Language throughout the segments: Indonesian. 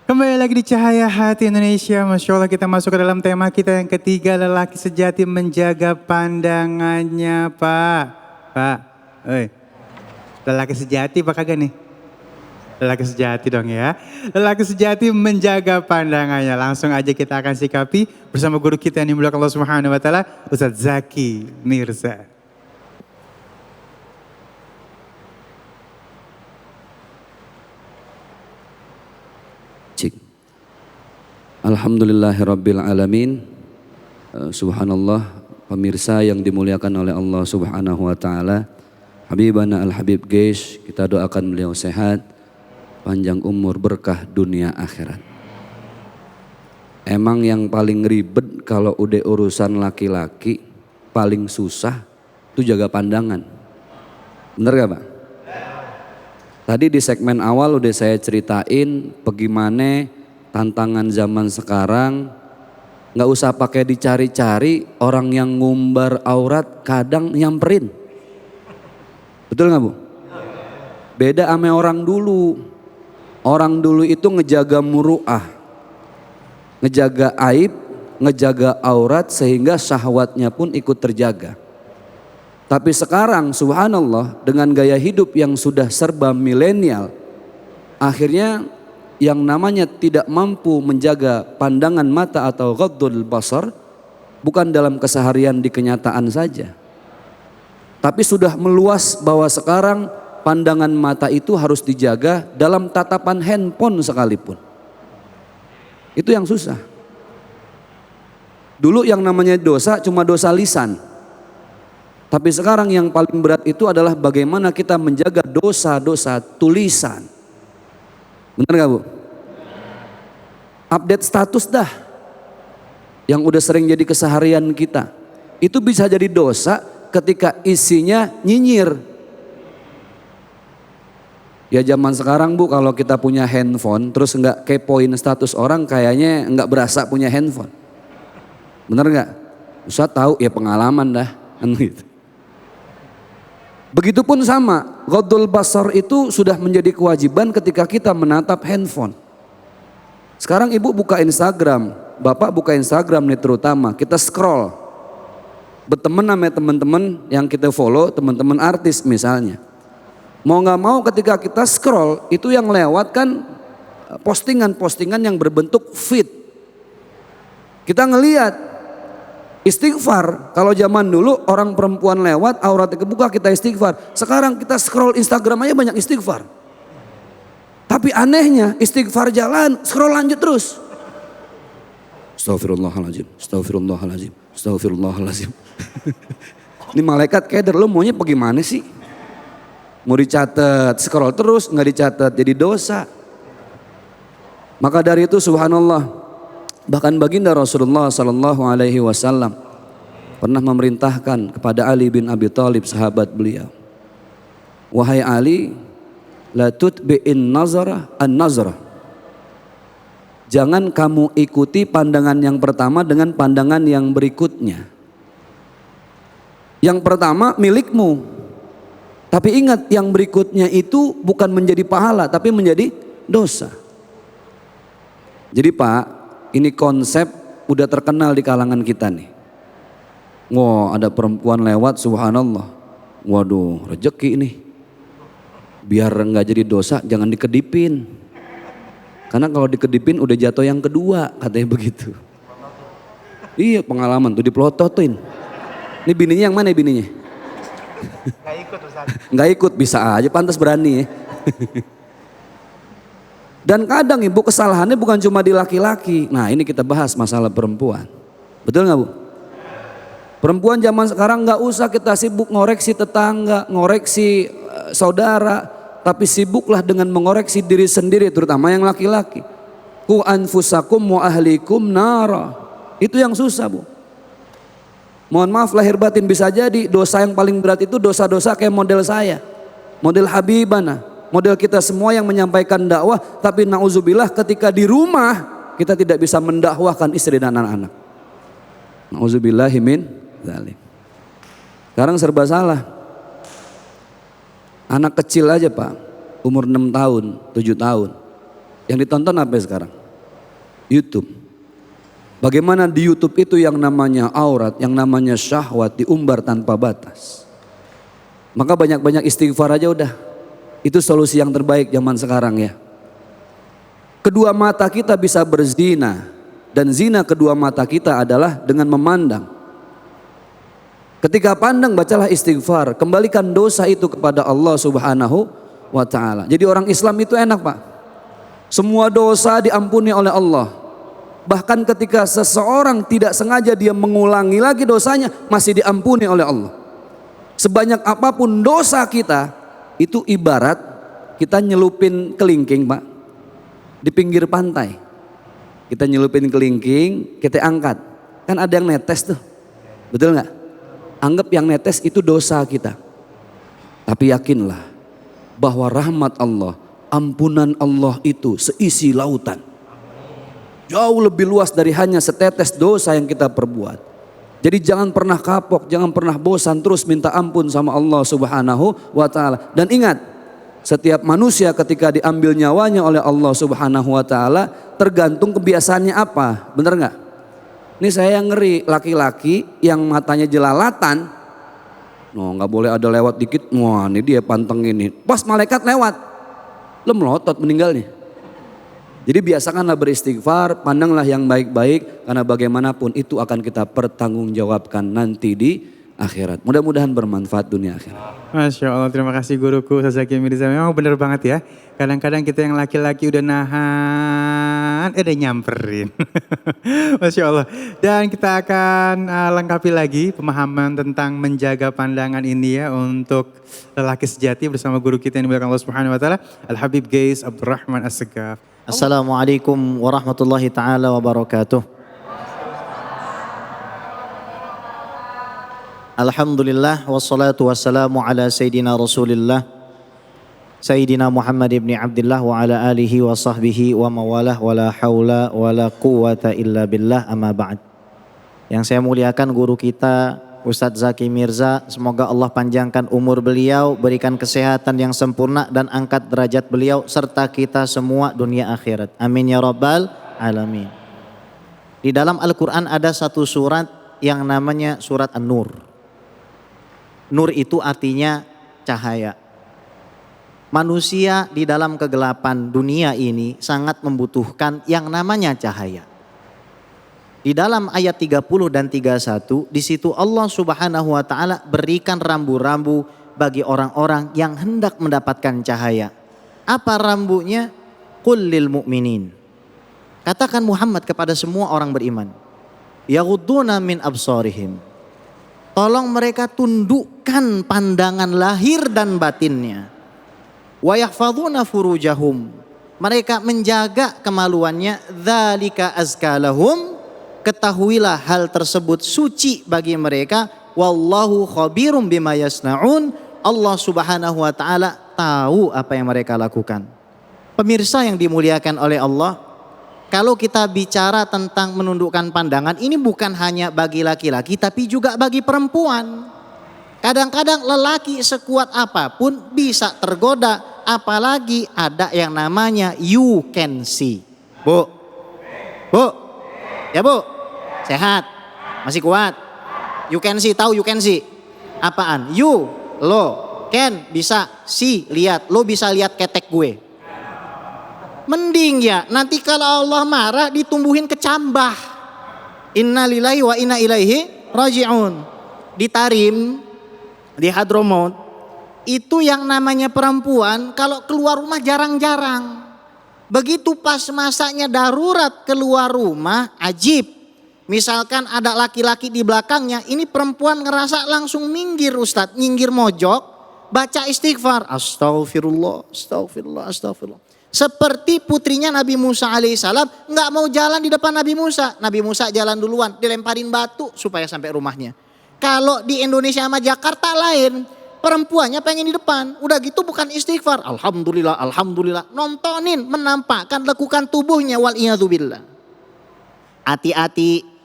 Kembali lagi di Cahaya Hati Indonesia. Masya Allah, kita masuk ke dalam tema kita yang ketiga. Lelaki sejati menjaga pandangannya, Pak. Pak, lelaki sejati Pak kagak nih? Lelaki sejati dong ya. Lelaki sejati menjaga pandangannya. Langsung aja kita akan sikapi bersama guru kita yang dimuliakan Allah Subhanahu wa taala, Ustadz Zaki Mirza. Alhamdulillahirabbil alamin. Subhanallah, pemirsa yang dimuliakan oleh Allah Subhanahu wa taala. Habibana Al-Habib Gesh, kita doakan beliau sehat, panjang umur, berkah dunia akhirat. Emang yang paling ribet kalau udah urusan laki-laki, paling susah itu jaga pandangan. Bener gak Pak? Tadi di segmen awal udah saya ceritain bagaimana tantangan zaman sekarang. Gak usah pakai dicari-cari, orang yang ngumbar aurat kadang nyamperin. Betul gak Bu? Beda sama orang dulu. Orang dulu itu ngejaga muru'ah, ngejaga aib, ngejaga aurat sehingga syahwatnya pun ikut terjaga. Tapi sekarang subhanallah, dengan gaya hidup yang sudah serba milenial, akhirnya yang namanya tidak mampu menjaga pandangan mata atau ghaddul basar bukan dalam keseharian di kenyataan saja, tapi sudah meluas bahwa sekarang pandangan mata itu harus dijaga dalam tatapan handphone sekalipun. Itu yang susah. Dulu yang namanya dosa cuma dosa lisan, tapi sekarang yang paling berat itu adalah bagaimana kita menjaga dosa-dosa tulisan. Benar gak Bu? Update status dah, yang udah sering jadi keseharian kita. Itu bisa jadi dosa ketika isinya nyinyir. Ya zaman sekarang Bu, kalau kita punya handphone terus nggak kepoin status orang, kayaknya nggak berasa punya handphone. Bener nggak? Ustaz tahu ya, pengalaman dah kan gitu. Begitupun sama, ghaddul basar itu sudah menjadi kewajiban ketika kita menatap handphone. Sekarang ibu buka Instagram, bapak buka Instagram nih terutama, kita scroll, berteman sama teman-teman yang kita follow, teman-teman artis misalnya. Mau gak mau ketika kita scroll, itu yang lewat kan postingan-postingan yang berbentuk feed. Kita ngelihat istighfar. Kalau zaman dulu orang perempuan lewat auratnya kebuka kita istighfar. Sekarang kita scroll Instagram aja banyak istighfar. Tapi anehnya istighfar jalan, scroll lanjut terus. Astagfirullahaladzim, astagfirullahaladzim, astagfirullahaladzim. Ini malaikat keder, lo maunya bagaimana sih? Mau dicatat, scroll terus, nggak dicatat jadi dosa. Maka dari itu subhanallah, bahkan baginda Rasulullah Sallallahu Alaihi Wasallam pernah memerintahkan kepada Ali bin Abi Thalib, sahabat beliau, wahai Ali, la tutbi'in nazara an-nazara. Jangan kamu ikuti pandangan yang pertama dengan pandangan yang berikutnya. Yang pertama milikmu, tapi ingat yang berikutnya itu bukan menjadi pahala tapi menjadi dosa. Jadi Pak, ini konsep udah terkenal di kalangan kita nih. Wah, ada perempuan lewat subhanallah, waduh rezeki nih. Biar nggak jadi dosa jangan dikedipin. Karena kalau dikedipin udah jatuh yang kedua, katanya begitu. Iya, pengalaman tuh dipelototin. Ini bininya yang mana bininya? Nggak ikut Ustaz. Nggak ikut, bisa aja, pantas berani ya. Dan kadang ibu kesalahannya bukan cuma di laki-laki. Nah ini kita bahas masalah perempuan. Betul nggak Bu? Perempuan zaman sekarang nggak usah kita sibuk ngoreksi tetangga, ngoreksi saudara, tapi sibuklah dengan mengoreksi diri sendiri, terutama yang laki-laki. Ku anfusakum wa ahlikum nara. Itu yang susah Bu. Mohon maaf lahir batin, bisa jadi dosa yang paling berat itu dosa-dosa kayak model saya, model Habibana, model kita semua yang menyampaikan dakwah, tapi na'udzubillah ketika di rumah kita tidak bisa mendakwahkan istri dan anak-anak. Na'udzubillahi min dzalik. Sekarang serba salah. Anak kecil aja Pak, umur 6 tahun, 7 tahun. Yang ditonton apa sekarang? YouTube. Bagaimana di YouTube itu yang namanya aurat, yang namanya syahwat diumbar tanpa batas. Maka banyak-banyak istighfar aja udah. Itu solusi yang terbaik zaman sekarang ya. Kedua mata kita bisa berzina. Dan zina kedua mata kita adalah dengan memandang. Ketika pandang bacalah istighfar. Kembalikan dosa itu kepada Allah subhanahu wa ta'ala. Jadi orang Islam itu enak Pak. Semua dosa diampuni oleh Allah. Bahkan ketika seseorang tidak sengaja dia mengulangi lagi dosanya, masih diampuni oleh Allah. Sebanyak apapun dosa kita, itu ibarat kita nyelupin kelingking Pak. Di pinggir pantai. Kita nyelupin kelingking, kita angkat. Kan ada yang netes tuh. Betul gak? Anggap yang netes itu dosa kita. Tapi yakinlah bahwa rahmat Allah, ampunan Allah itu seisi lautan. Jauh lebih luas dari hanya setetes dosa yang kita perbuat. Jadi jangan pernah kapok, jangan pernah bosan, terus minta ampun sama Allah subhanahu wa ta'ala. Dan ingat, setiap manusia ketika diambil nyawanya oleh Allah subhanahu wa ta'ala, tergantung kebiasaannya apa, bener gak? Ini saya yang ngeri, laki-laki yang matanya jelalatan, no, gak boleh ada lewat dikit, wah ini dia panteng ini. Pas malaikat lewat, lo melotot meninggalnya. Jadi biasakanlah beristighfar, pandanglah yang baik-baik, karena bagaimanapun itu akan kita pertanggungjawabkan nanti di akhirat. Mudah-mudahan bermanfaat dunia akhirat. Masya Allah, terima kasih guruku Ustaz Zaki Mirza. Memang benar banget ya. Kadang-kadang kita yang laki-laki udah nahan, dia nyamperin. Masya Allah. Dan kita akan lengkapi lagi pemahaman tentang menjaga pandangan ini ya untuk lelaki sejati bersama guru kita yang dimuliakan Allah Subhanahu Wa Taala, Al Habib Gais Abdurrahman As-Segaf. Assalamualaikum warahmatullahi taala wabarakatuh. Alhamdulillah wassalatu wassalamu ala Sayyidina Rasulillah Sayyidina Muhammad ibn Abdullah wa ala alihi wa sahbihi wa mawalah wa la hawla wa la quwata illa billah amma ba'd. Yang saya muliakan guru kita Ustadz Zaki Mirza, semoga Allah panjangkan umur beliau, berikan kesehatan yang sempurna dan angkat derajat beliau serta kita semua dunia akhirat. Amin ya rabbal alamin. Di dalam Al-Quran ada satu surat yang namanya surat An-Nur. Nur itu artinya cahaya. Manusia di dalam kegelapan dunia ini sangat membutuhkan yang namanya cahaya. Di dalam ayat 30 dan 31 di situ Allah Subhanahu wa taala berikan rambu-rambu bagi orang-orang yang hendak mendapatkan cahaya. Apa rambunya? Qul lil mu'minin. Katakan Muhammad kepada semua orang beriman. Yaghudduna min absarihim. Tolong mereka tundukkan pandangan lahir dan batinnya. Wa yahfadzuna furujahum. Mereka menjaga kemaluannya. Dzalika azka lahum. Ketahuilah hal tersebut suci bagi mereka. Wallahu khabirum bima yasnaun. Allah Subhanahu wa taala tahu apa yang mereka lakukan. Pemirsa yang dimuliakan oleh Allah, kalau kita bicara tentang menundukkan pandangan, ini bukan hanya bagi laki-laki tapi juga bagi perempuan. Kadang-kadang lelaki sekuat apapun bisa tergoda, apalagi ada yang namanya you can see. Bu, ya bu, sehat, masih kuat. You can see, tahu you can see? Apaan? You, lo, can, bisa, see, lihat. Lo bisa lihat ketek gue. Mending ya, nanti kalau Allah marah ditumbuhin kecambah. Inna lillahi wa inna ilaihi raji'un. Di Tarim, di Hadramaut, itu yang namanya perempuan kalau keluar rumah jarang-jarang. Begitu pas masanya darurat keluar rumah, ajib. Misalkan ada laki-laki di belakangnya, ini perempuan ngerasa langsung minggir Ustadz, minggir mojok, baca istighfar. Astaghfirullah, astaghfirullah, astaghfirullah. Seperti putrinya Nabi Musa alaihissalam nggak mau jalan di depan Nabi Musa. Nabi Musa jalan duluan, dilemparin batu supaya sampai rumahnya. Kalau di Indonesia sama Jakarta lain, perempuannya pengen di depan. Udah gitu bukan istighfar. Alhamdulillah, alhamdulillah. Nontonin, menampakkan lekukan tubuhnya. Wal'iyadzubillah. Hati-hati.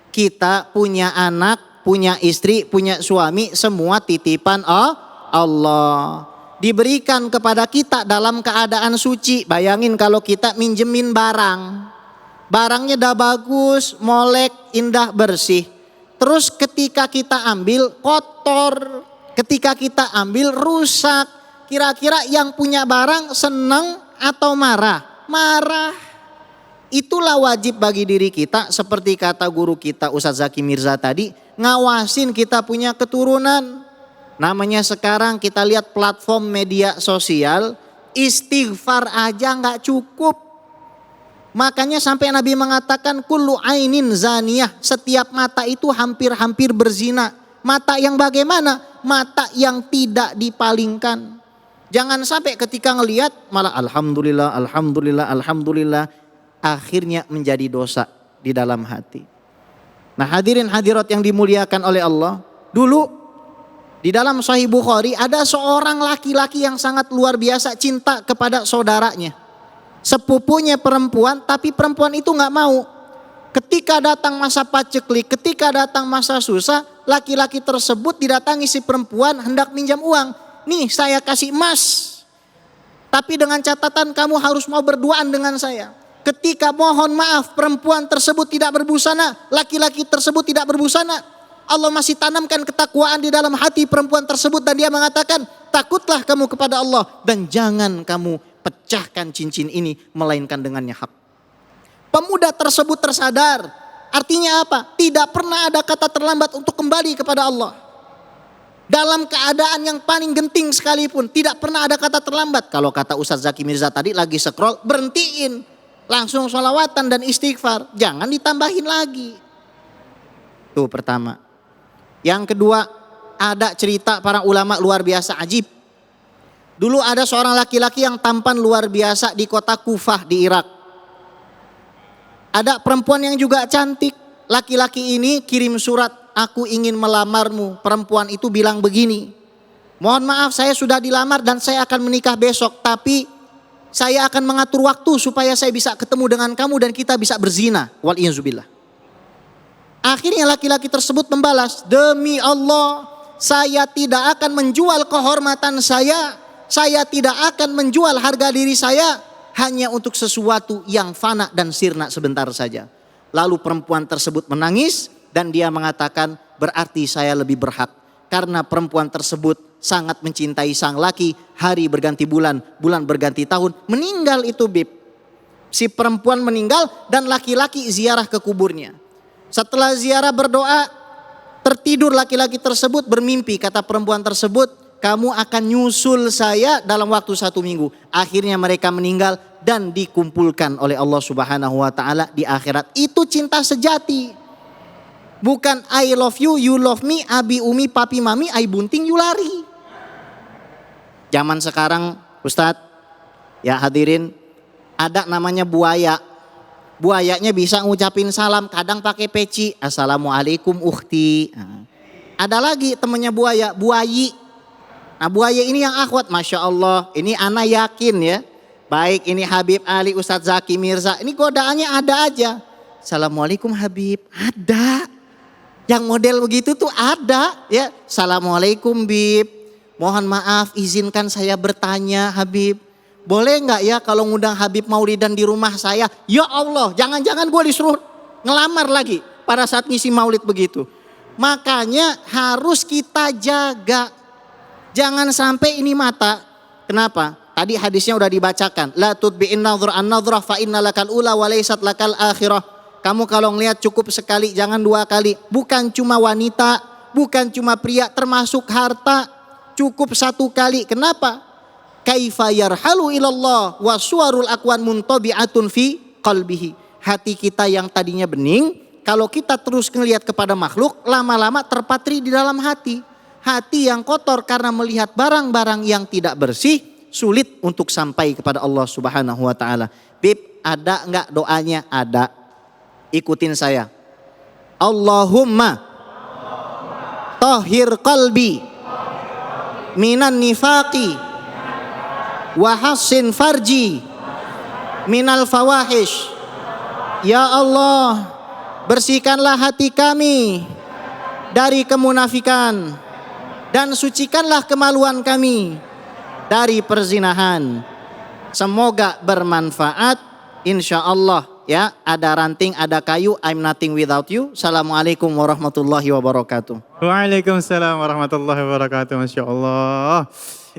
Kita punya anak, punya istri, punya suami, semua titipan Allah. Diberikan kepada kita dalam keadaan suci. Bayangin kalau kita minjemin barang. Barangnya dah bagus, molek, indah, bersih. Terus ketika kita ambil kotor, ketika kita ambil rusak. Kira-kira yang punya barang senang atau marah? Marah. Itulah wajib bagi diri kita, seperti kata guru kita Ustadz Zaki Mirza tadi, ngawasin kita punya keturunan. Namanya sekarang kita lihat platform media sosial, istighfar aja nggak cukup. Makanya sampai Nabi mengatakan kullu ainin zaniyah, setiap mata itu hampir-hampir berzina. Mata yang bagaimana? Mata yang tidak dipalingkan. Jangan sampai ketika ngelihat malah alhamdulillah, alhamdulillah, alhamdulillah, akhirnya menjadi dosa di dalam hati. Nah, hadirin hadirat yang dimuliakan oleh Allah, dulu di dalam Sahih Bukhari ada seorang laki-laki yang sangat luar biasa cinta kepada saudaranya. Sepupunya perempuan, tapi perempuan itu nggak mau. Ketika datang masa paceklik, ketika datang masa susah, laki-laki tersebut didatangi si perempuan hendak minjam uang. Nih saya kasih emas, tapi dengan catatan kamu harus mau berduaan dengan saya. Ketika mohon maaf perempuan tersebut tidak berbusana, laki-laki tersebut tidak berbusana, Allah masih tanamkan ketakwaan di dalam hati perempuan tersebut dan dia mengatakan, takutlah kamu kepada Allah dan jangan kamu pecahkan cincin ini melainkan dengannya hak. Pemuda tersebut tersadar, artinya apa? Tidak pernah ada kata terlambat untuk kembali kepada Allah. Dalam keadaan yang paling genting sekalipun tidak pernah ada kata terlambat. Kalau kata Ustadz Zaki Mirza tadi lagi scroll, berhentiin. Langsung sholawatan dan istighfar. Jangan ditambahin lagi. Itu pertama. Yang kedua, ada cerita para ulama luar biasa ajib. Dulu ada seorang laki-laki yang tampan luar biasa di kota Kufah di Irak. Ada perempuan yang juga cantik. Laki-laki ini kirim surat, aku ingin melamarmu. Perempuan itu bilang begini, mohon maaf saya sudah dilamar dan saya akan menikah besok, tapi saya akan mengatur waktu supaya saya bisa ketemu dengan kamu dan kita bisa berzina. Wal'iyadzubillah. Akhirnya laki-laki tersebut membalas, demi Allah saya tidak akan menjual kehormatan saya tidak akan menjual harga diri saya hanya untuk sesuatu yang fana dan sirna sebentar saja. Lalu perempuan tersebut menangis dan dia mengatakan, berarti saya lebih berhak. Karena perempuan tersebut sangat mencintai sang laki, hari berganti bulan, bulan berganti tahun. Meninggal itu Bib. Si perempuan meninggal dan laki-laki ziarah ke kuburnya. Setelah ziarah berdoa, tertidur laki-laki tersebut bermimpi. Kata perempuan tersebut, kamu akan nyusul saya dalam waktu 1 minggu. Akhirnya mereka meninggal dan dikumpulkan oleh Allah Subhanahu wa taala di akhirat. Itu cinta sejati. Bukan I love you, you love me, abi umi, papi mami, I bunting, you lari. Zaman sekarang Ustadz, ya hadirin, ada namanya buaya. Buayanya bisa ngucapin salam, kadang pakai peci, assalamualaikum ukhti. Ada lagi temannya buaya, buayi. Nah buaya ini yang akhwat, Masya Allah, ini ana yakin ya. Baik ini Habib Ali, Ustadz Zaki Mirza, ini godaannya ada aja. Assalamualaikum Habib, ada. Yang model begitu tuh ada ya. Assalamualaikum Bib, mohon maaf izinkan saya bertanya Habib. Boleh nggak ya kalau ngundang Habib maulidan di rumah saya? Ya Allah, jangan-jangan gue disuruh ngelamar lagi pada saat ngisi maulid begitu. Makanya harus kita jaga. Jangan sampai ini mata. Kenapa? Tadi hadisnya udah dibacakan. La tutbi'in nadhra an-nadhra fa inna lakal ula wa laysat lakal akhirah. Kamu kalau ngelihat cukup sekali, jangan 2 kali. Bukan cuma wanita, bukan cuma pria, termasuk harta. Cukup 1 kali. Kenapa? Kaifa yarhalu ilallah wa suwarul aqwan muntabi'atun fi qalbihi. Hati kita yang tadinya bening, kalau kita terus ngelihat kepada makhluk, lama-lama terpatri di dalam hati. Hati yang kotor karena melihat barang-barang yang tidak bersih, sulit untuk sampai kepada Allah Subhanahu wa taala. Bib, ada enggak doanya? Ada. Ikutin saya. Allahumma tahhir qalbi minan nifaqi wa hassin farji minal fawahish. Ya Allah, bersihkanlah hati kami dari kemunafikan dan sucikanlah kemaluan kami dari perzinahan. Semoga bermanfaat insyaallah ya, ada ranting, ada kayu, I'm nothing without you. Assalamualaikum warahmatullahi wabarakatuh. Waalaikumsalam warahmatullahi wabarakatuh. Masya Allah.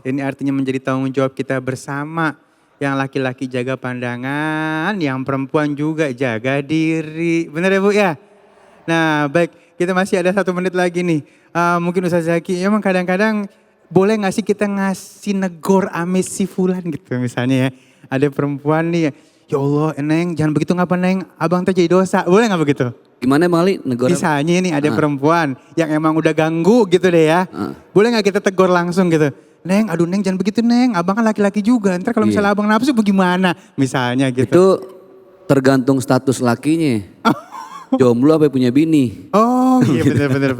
Ini artinya menjadi tanggung jawab kita bersama. Yang laki-laki jaga pandangan, yang perempuan juga jaga diri. Benar ya Bu ya? Nah baik, kita masih ada 1 menit lagi nih. Mungkin Ustaz Zaki, emang kadang-kadang boleh gak sih kita ngasih negor ame si fulan gitu misalnya ya. Ada perempuan nih, ya Allah Neng jangan begitu ngapa Neng, abang tuh jadi dosa. Boleh gak begitu? Gimana Mali? Negara? Misalnya nih ada perempuan yang emang udah ganggu gitu deh ya. Boleh gak kita tegur langsung gitu? Neng, aduh Neng jangan begitu Neng, abang kan laki-laki juga. Ntar kalau misalnya abang nafsu bagaimana? Misalnya gitu. Itu tergantung status lakinya. Jomblo apa punya bini. Oh iya bener.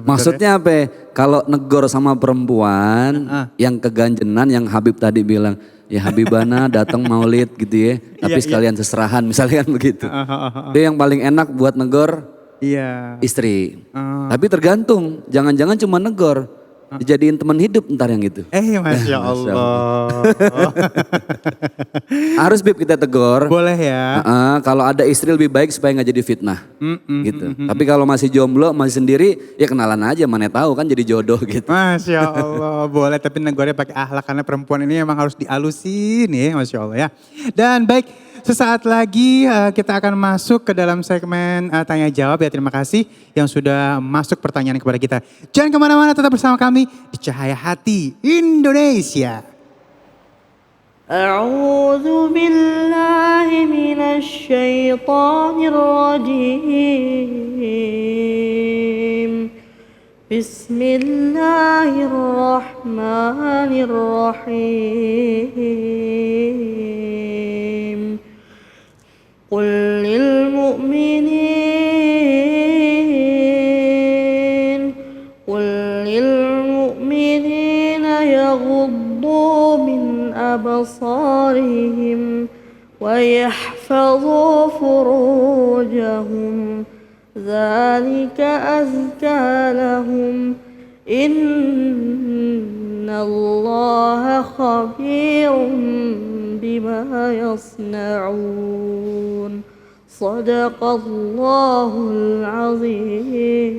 Maksudnya apa? Kalau negor sama perempuan yang keganjenan, yang Habib tadi bilang, ya Habibana datang maulid gitu ya. Tapi sekalian seserahan misalnya kan begitu. Itu yang paling enak buat negor istri. Tapi tergantung, jangan-jangan cuma negor. Dijadiin teman hidup ntar yang gitu. Masya Allah. Harus Bib kita tegur. Boleh ya. Kalau ada istri lebih baik supaya nggak jadi fitnah. Gitu. Tapi kalau masih jomblo, masih sendiri, ya kenalan aja, mana tahu kan jadi jodoh gitu. Masya Allah, boleh tapi negornya pakai akhlak karena perempuan ini emang harus dialusin ya, Masya Allah ya. Dan baik, sesaat lagi kita akan masuk ke dalam segmen tanya jawab ya. Terima kasih yang sudah masuk pertanyaan kepada kita. Jangan kemana-mana, tetap bersama kami di Cahaya Hati Indonesia. أعوذ بالله من الشيطان الرجيم بسم الله الرحمن الرحيم قل للمؤمنين يغضوا من أبصارهم ويحفظوا فروجهم ذلك أزكى لهم إن الله خبير بما يصنعون صدق الله العظيم.